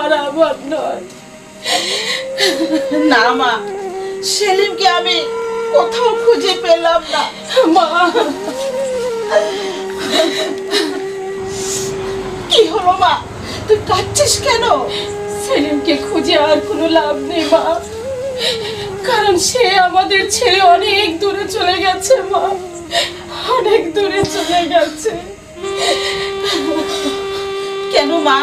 আর আমার নয়। না মা, সেলিমকে আমি কোথাও খুঁজে পেলাম না। মা, কি হলো মা, তুই কাঁদছিস কেন? সেলিমকে খুঁজে আর কোনো লাভ নেই মা, কারণ সে আমাদের ছেড়ে অনেক দূরে চলে গেছে মা, অনেক দূরে চলে গেছে। কেন মা,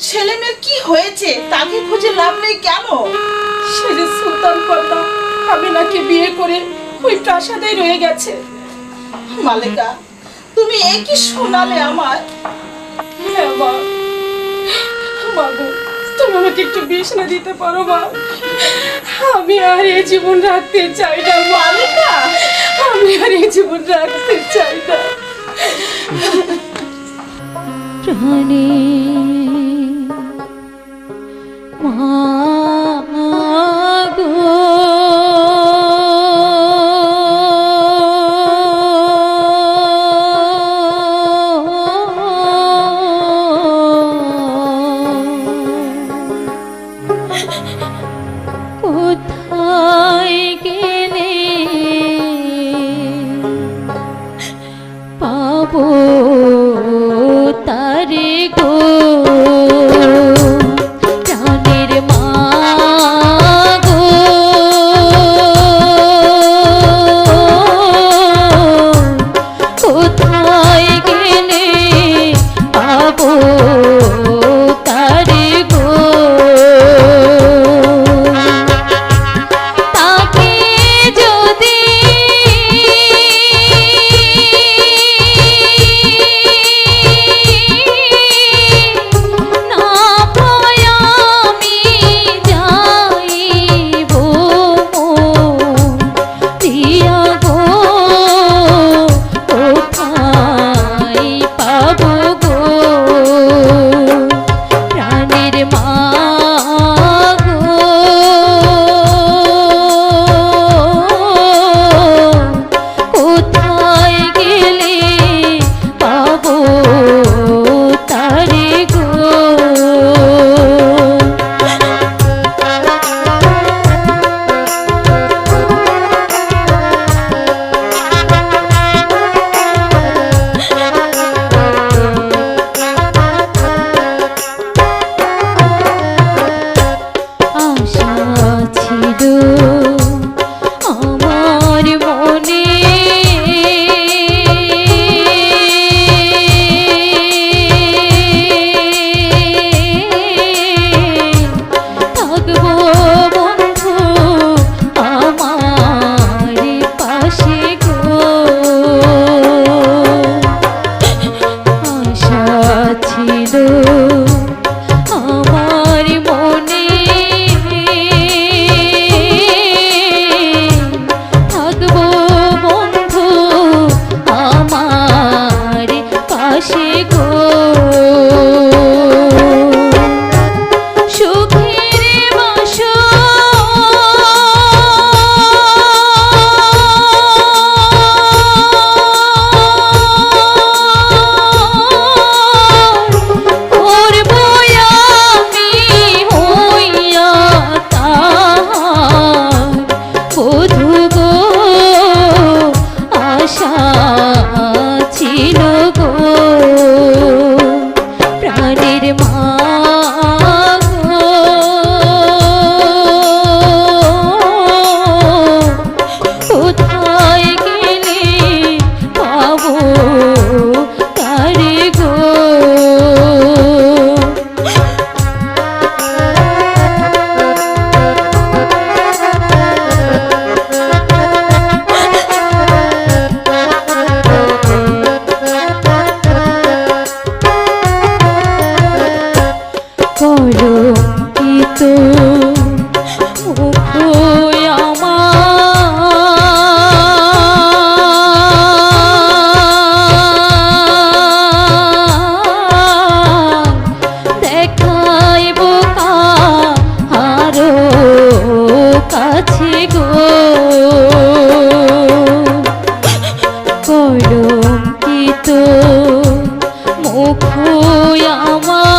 সেলিমের কি হয়েছে? তাকে খুঁজে লাভ নেই কেন? সে যে সুলতান কন্যা আমিনাকে বিয়ে করে ওই প্রাসাদে রয়ে গেছে। মালেকা, তুমি এ কি শোনালে আমায়? হ্যাঁ মা, মা গো, তুমি আমাকে একটু বিষ না দিতে পারো মা? আমি আর এই জীবন রাখতে চাই না মালেকা, আমি আর এই জীবন রাখতে চাই না। প্রাণে মা গো, কোথায় গেলে পাবো তারে গো, প্রাণের মা গো, কোথায় গেলে পাবো তারে গো, তাকে যদি না পাই আমি যাইব দিয়া গো, কোথায় পাবো গো, প্রাণের মা গো, কোথায় গেলে পাবো তারে গো। আশা ছিল আমার মনে, থাকবো বন্ধু আমার পাশে গো, আশা ছিল আমার মনে, থাকবো বন্ধু আমার পাশে গো, সুখের বাসর করবো আমি হইয়া তাহার বধূ গো, আশা ছিল গো, প্রাণের মা গো, কোথায় গেলে পাবো তারে গো। কলঙ্কিত মুখ আমার, দেখাইব কাহারো কাছে গো, কলঙ্কিত মুখ আমার